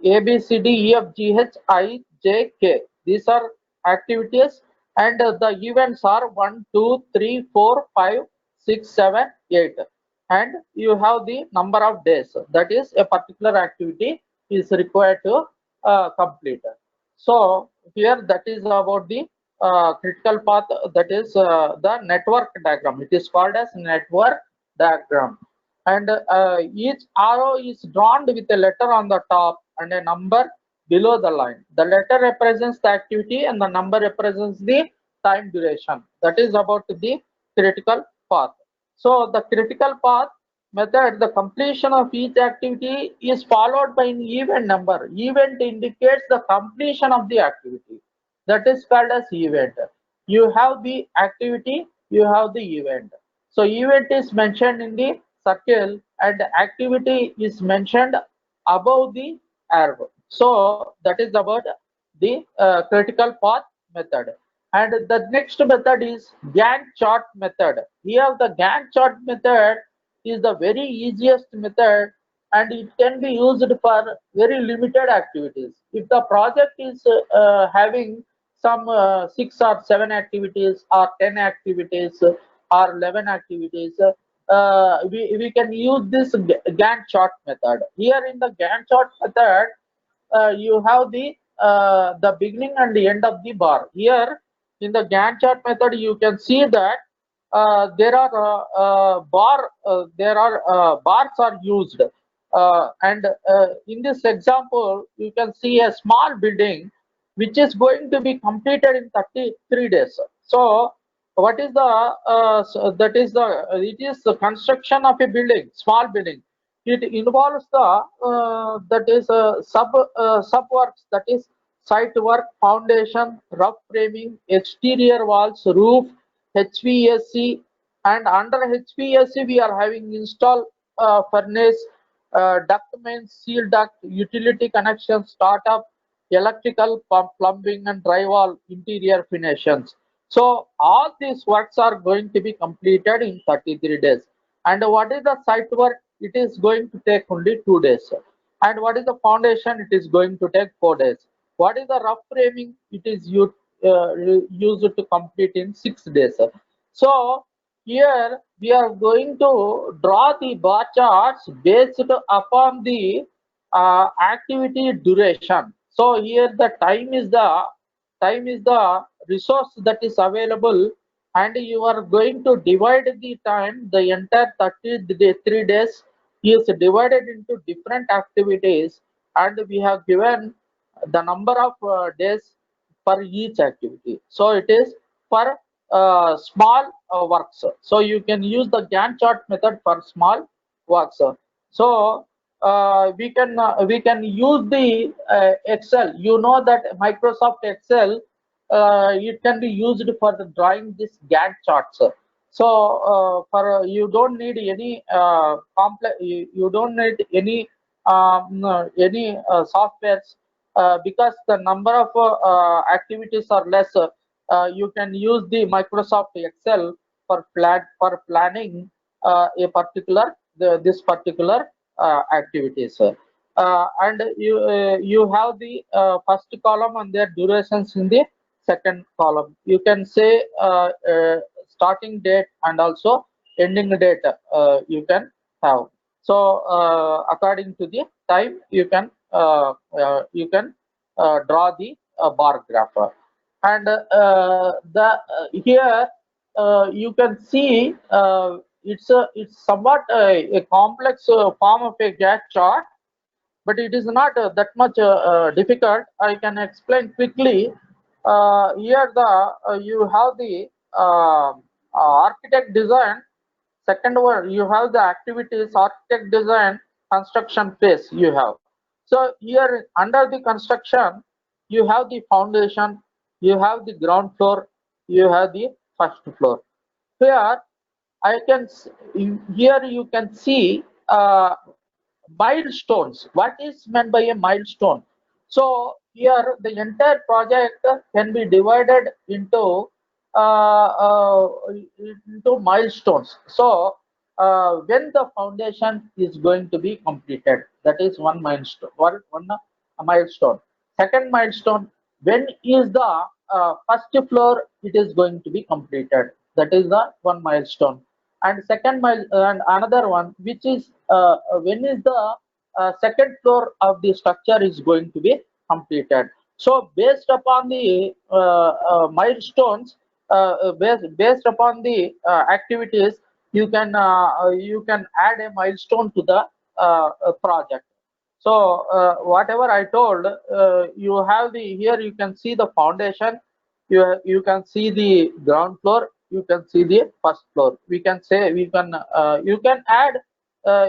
A, B, C, D, E, F, G, H, I, J, K. These are activities, and the events are 1, 2, 3, 4, 5, 6, 7, 8. And you have the number of days that is a particular activity is required to complete. So here that is about the critical path, that is the network diagram. It is called as network diagram. And each arrow is drawn with a letter on the top and a number below the line. The letter represents the activity and the number represents the time duration. That is about the critical path. So the critical path method, the completion of each activity is followed by an event number. Event indicates the completion of the activity. That is called as event. You have the activity, you have the event. So event is mentioned in the circle and activity is mentioned above the arrow. So that is about the critical path method. And the next method is Gantt chart method. Here the Gantt chart method is the very easiest method, and it can be used for very limited activities. If the project is having some 6 or 7 activities or 10 activities or 11 activities, we can use this Gantt chart method. Here in the Gantt chart method, you have the beginning and the end of the bar. Here in the Gantt chart method, you can see that there are bars are used, and in this example, you can see a small building which is going to be completed in 33 days. So what is the that is the it is the construction of a building, small building. It involves the that is sub works, that is site work, foundation, rough framing, exterior walls, roof, HVAC, and under HVAC we are having install furnace, duct mains, seal duct, utility connection, startup, electrical, plumbing, and drywall interior finishes. So all these works are going to be completed in 33 days. And what is the site work? It is going to take only 2 days. And what is the foundation? It is going to take 4 days. What is the rough framing? It is used to complete in 6 days. So here we are going to draw the bar charts based upon the activity duration. So here the time is the resource that is available, and you are going to divide the time. The entire 33 days is divided into different activities, and we have given the number of days for each activity. So it is for small works. So you can use the Gantt chart method for small works. So we can use the Excel. You know that Microsoft Excel, it can be used for the drawing this Gantt charts. So for you don't need any complex. You don't need any softwares, because the number of activities are less. You can use the Microsoft Excel for planning this particular activities. And you have the first column and their durations in the second column. You can say starting date and also ending date, you can have. So according to the time, you can draw the bar graph. And the here you can see it's somewhat a complex form of a Gantt chart, but it is not that much difficult. I can explain quickly. Here you have the architect design. Second one, you have the activities, architect design, construction phase you have. So here under the construction, you have the foundation, you have the ground floor, you have the first floor. Here here you can see milestones. What is meant by a milestone? So here the entire project can be divided uh, uh, into milestones. So when the foundation is going to be completed, that is one milestone. One milestone. Second milestone, when is the first floor it is going to be completed? That is the one milestone. And and another one, which is when is the second floor of the structure is going to be completed. So based upon the milestones, based upon the activities, you can add a milestone to the project. So whatever I told, you have the here you can see the foundation, you can see the ground floor, you can see the first floor. We can say you can add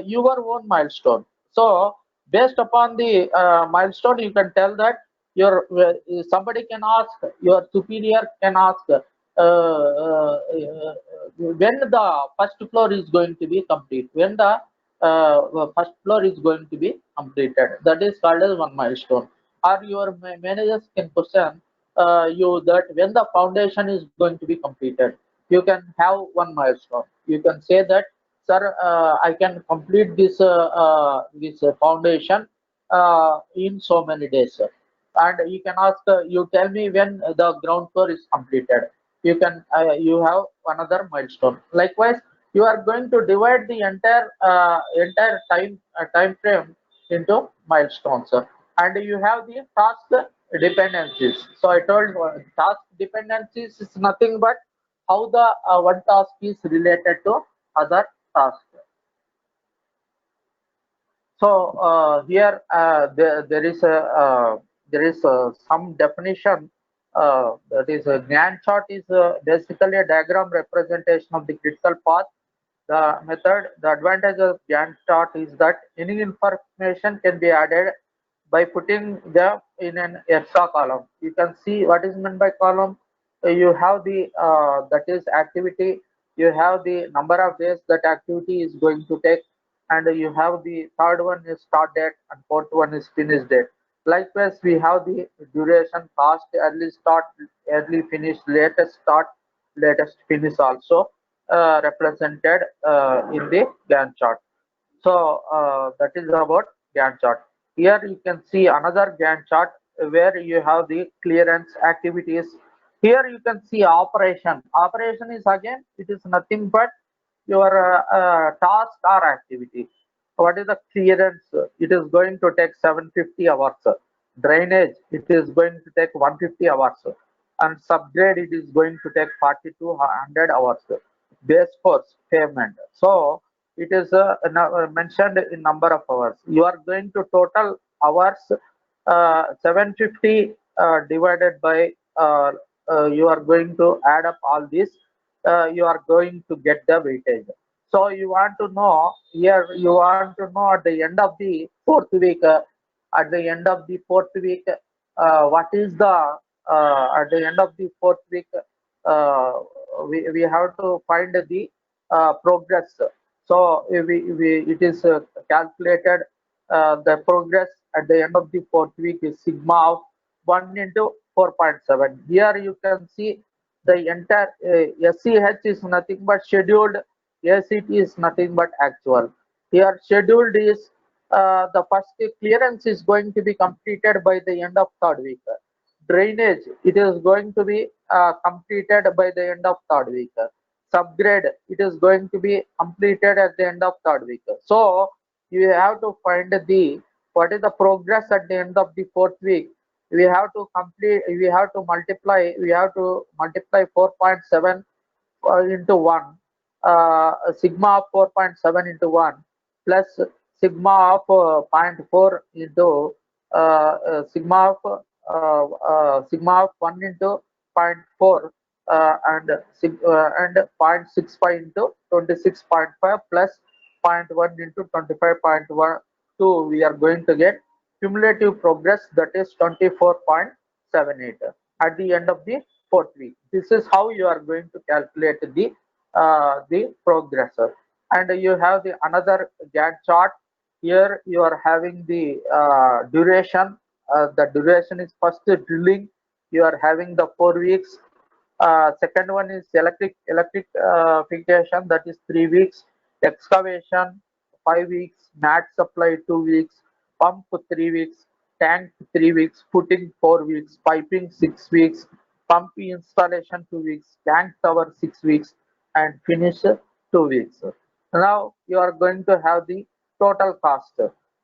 your own milestone. So based upon the milestone, you can tell that your somebody can ask, your superior can ask when the first floor is going to be complete, when the first floor is going to be completed. That is called as one milestone. Or your managers can question you that when the foundation is going to be completed, you can have one milestone. You can say that, sir, I can complete this foundation in so many days. And you can ask, you tell me when the ground floor is completed. You have another milestone. Likewise, you are going to divide the entire time frame into milestones, and you have the task dependencies. So I told task dependencies is nothing but how the one task is related to other task. So here there is some definition. That is a Gantt chart is basically a diagram representation of the critical path. The method, the advantage of Gantt chart is that any information can be added by putting them in an extra column. You can see what is meant by column. You have the that is activity. You have the number of days that activity is going to take, and you have the third one is start date and fourth one is finish date. Likewise, we have the duration, cost, early start, early finish, latest start, latest finish also represented in the Gantt chart. So that is about Gantt chart. Here you can see another Gantt chart where you have the clearance activities. Here you can see operation. Operation is again, it is nothing but your task or activity. What is the clearance? It is going to take 750 hours. Drainage, it is going to take 150 hours. And subgrade, it is going to take 4200 hours. Base force payment. So it is mentioned in number of hours. You are going to total hours 750 divided by you are going to add up all this. You are going to get the weightage. So you want to know here. You want to know at the end of the fourth week. At the end of the fourth week, what is the at the end of the fourth week? Uh, we have to find the progress. So it is calculated the progress at the end of the fourth week is sigma of 1 into 4.7. Here you can see the entire SCH is nothing but scheduled, ACT is nothing but actual. Here scheduled is the first clearance is going to be completed by the end of third week. Drainage, it is going to be completed by the end of third week. Subgrade, it is going to be completed at the end of third week. So you have to find the what is the progress at the end of the fourth week. We have to complete, we have to multiply 4.7 into 1, sigma of 4.7 into 1 plus sigma of zero point 0.4 into sigma of 1 into zero point 0.4 and 0.65 into 26.5 plus zero point 0.1 into 25.12. We are going to get cumulative progress, that is 24.78 at the end of the fourth week. This is how you are going to calculate the progressor. And you have the another Gantt chart. Here you are having the duration. The duration is first drilling. You are having the 4 weeks. Second one is electrification, that is 3 weeks. Excavation 5 weeks. Mat supply 2 weeks. Pump 3 weeks. Tank 3 weeks. Footing 4 weeks. Piping 6 weeks. Pump installation 2 weeks. Tank tower 6 weeks. And finish 2 weeks. Now you are going to have the total cost.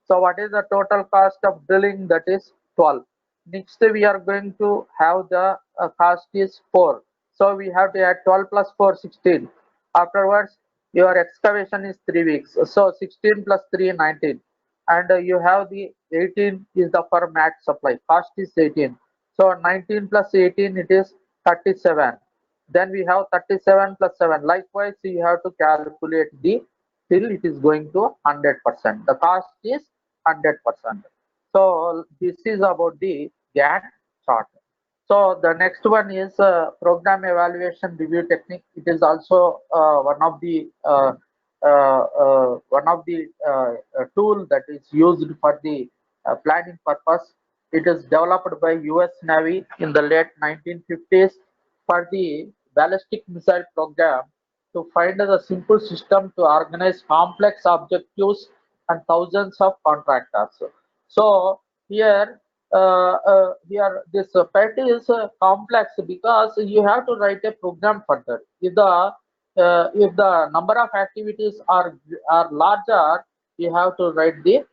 So what is the total cost of drilling? That is 12. Next we are going to have the cost is 4. So we have to add 12 plus 4, 16. Afterwards your excavation is 3 weeks. So 16 plus 3, 19. And you have the 18 is the per mat supply. Cost is 18. So 19 plus 18, it is 37. Then we have 37 plus 7. Likewise, you have to calculate the till it is going to 100%. The cost is 100%. So this is about the Gantt chart. So the next one is program evaluation review technique. It is also one of the tool that is used for the planning purpose. It is developed by U.S. Navy in the late 1950s for the ballistic missile program to find the simple system to organize complex objectives and thousands of contractors. So here this PET is complex because you have to write a program for that. If the number of activities are larger, you have to write the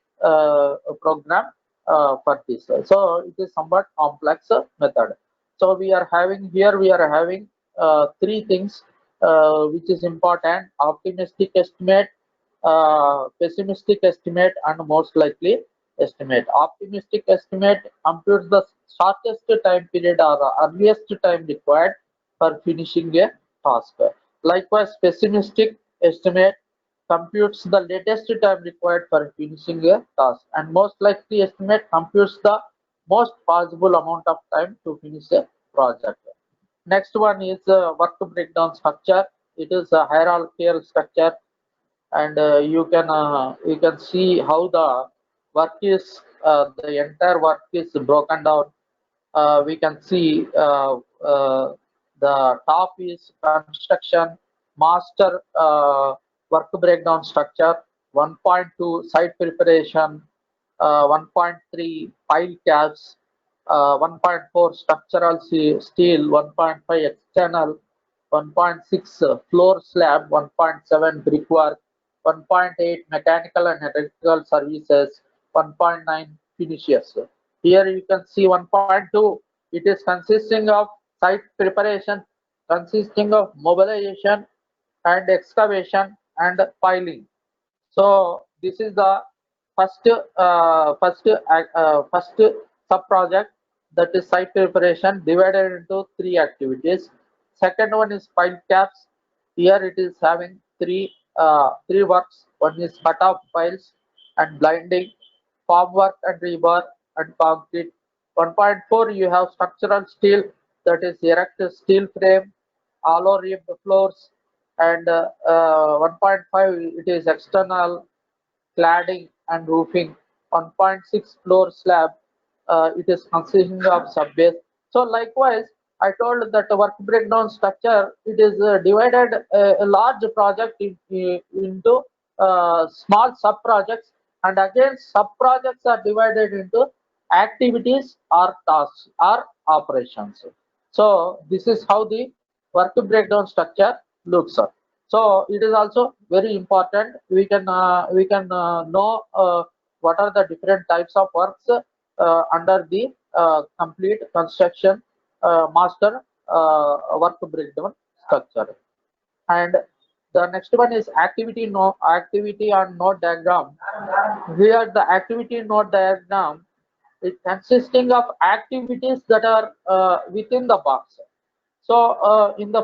program for this. So it is somewhat complex method. So we are having three things which is important: optimistic estimate, pessimistic estimate, and most likely estimate. Optimistic estimate computes the shortest time period or earliest time required for finishing a task. Likewise, pessimistic estimate computes the latest time required for finishing a task, and most likely estimate computes the most possible amount of time to finish a project. Next one is work breakdown structure. It is a hierarchical structure. and you can see how the work is the entire work is broken down. We can see the top is construction master work breakdown structure, 1.2 site preparation, 1.3 pile caps, 1.4 structural steel, 1.5 external, 1.6 floor slab, 1.7 brickwork, 1.8 mechanical and electrical services, 1.9 finishes. Here you can see 1.2. It is consisting of site preparation, consisting of mobilization and excavation and piling. So this is the first sub project, that is site preparation, divided into three activities. Second one is pile caps. Here it is having three works. One is cut off piles and blinding, formwork and rebar and concrete. 1.4 you have structural steel, that is erect steel frame, hollow ribbed floors, and 1.5 it is external cladding and roofing. 1.6 floor slab, it is consisting of subbase. So likewise, I told that the work breakdown structure, it is divided a large project into small sub projects, and again sub projects are divided into activities or tasks or operations. So this is how the work breakdown structure looks. So it is also very important. We can know what are the different types of works under the complete construction master work breakdown structure. And the next one is activity on node diagram. Here the activity node diagram is consisting of activities that are within the box. So in the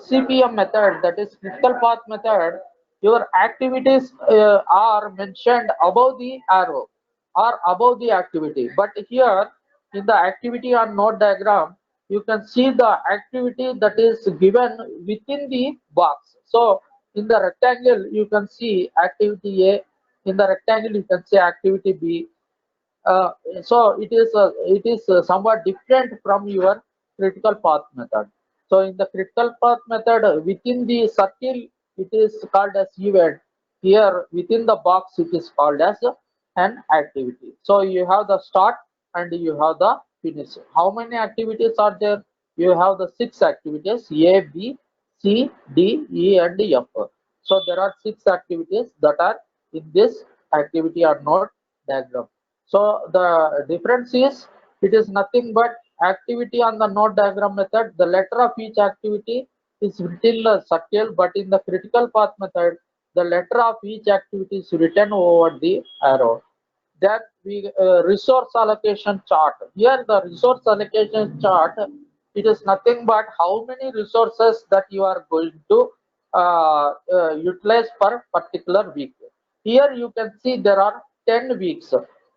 CPM method, that is critical path method, your activities are mentioned above the arrow or above the activity. But here in the activity on node diagram, you can see the activity that is given within the box. So in the rectangle, you can see activity A. In the rectangle, you can see activity B. uh, so it is somewhat different from your critical path method. So in the critical path method, within the circle it is called as event. Here within the box it is called as an activity. So you have the start and you have the finish. How many activities are there? You have the six activities: A, B, C, D, E, and F. So there are six activities that are in this activity or node diagram. So the difference is, it is nothing but activity on the node diagram method. The letter of each activity is written the circle, but in the critical path method, the letter of each activity is written over the arrow. That we resource allocation chart. Here the resource allocation chart, it is nothing but how many resources that you are going to utilize per particular week. Here you can see there are 10 weeks.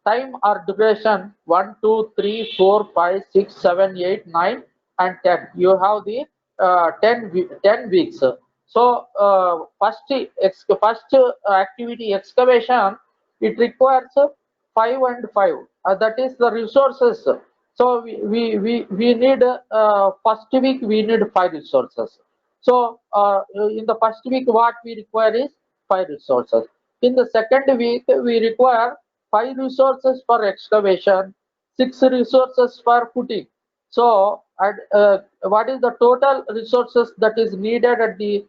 Time or duration 1, 2, 3, 4, 5, 6, 7, 8, 9, and 10. You have the 10 weeks. So first activity excavation, it requires 5 and 5. That is the resources. So we need first week we need 5 resources. So in the first week what we require is 5 resources. In the second week we require 5 resources for excavation, 6 resources for footing. So what is the total resources that is needed at the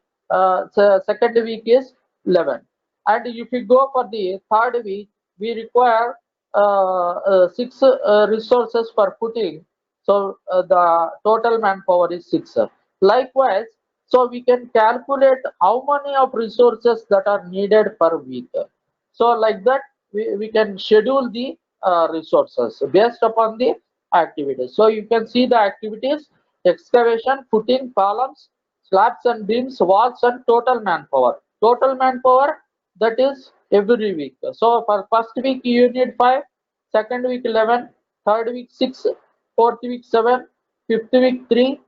second week is 11. And if we go for the third week, we require 6 resources for footing. So the total manpower is 6. Likewise, so we can calculate how many of resources that are needed per week. So like that, we can schedule the resources based upon the activities. So you can see the activities: excavation, footing, columns, slabs and beams, walls, and total manpower. Total manpower, that is every week. So for first week you need 5, second week 11, third week 6, fourth week 7, fifth week 3,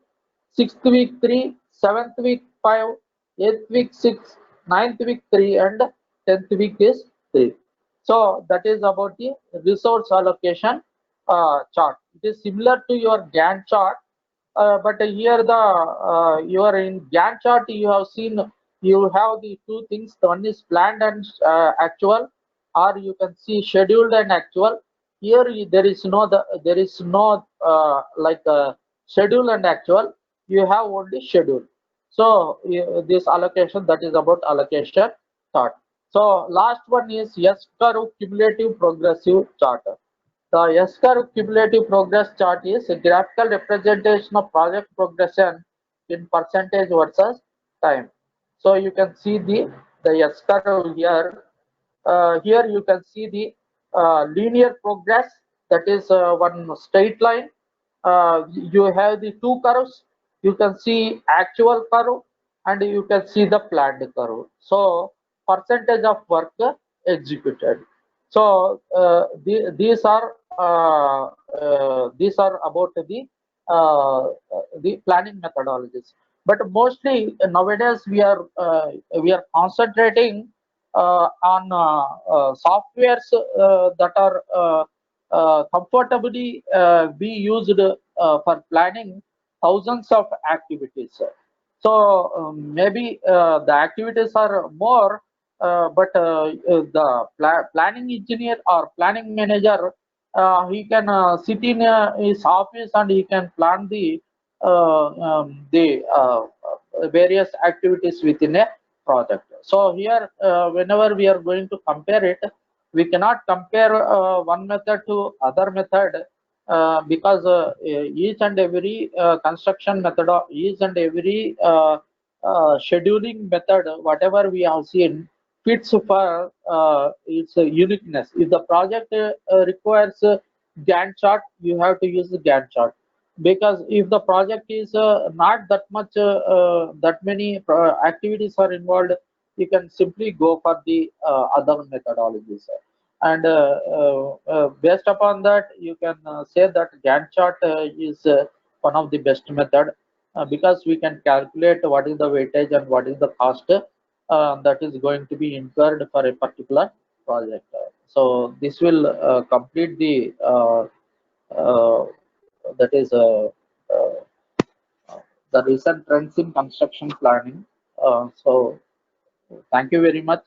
sixth week 3, seventh week 5, eighth week 6, ninth week 3 and 10th week is 3. So that is about the resource allocation chart. It is similar to your Gantt chart, but here the you are in Gantt chart. You have seen you have the two things. One is planned and actual, or you can see scheduled and actual. Here there is no like schedule and actual. You have only schedule. So this allocation, that is about allocation chart. So last one is S curve cumulative progressive chart. The S-curve cumulative progress chart is a graphical representation of project progression in percentage versus time. So you can see the S-curve here. Here you can see the linear progress, that is one straight line. You have the two curves. You can see actual curve and you can see the planned curve. So percentage of work executed. So these are about the planning methodologies. But mostly nowadays we are concentrating on softwares that are comfortably be used for planning thousands of activities. So maybe the activities are more, but the planning engineer or planning manager, he can sit in his office and he can plan the various activities within a project. So here, whenever we are going to compare it, we cannot compare one method to other method, because each and every construction method, or each and every scheduling method, whatever we have seen, fits for its uniqueness. If the project requires Gantt chart, you have to use the Gantt chart, because if the project is not that much that many activities are involved, you can simply go for the other methodologies. And based upon that, you can say that Gantt chart is one of the best method, because we can calculate what is the weightage and what is the cost that is going to be incurred for a particular project. So this will complete uh, that is the recent trends in construction planning. So thank you very much.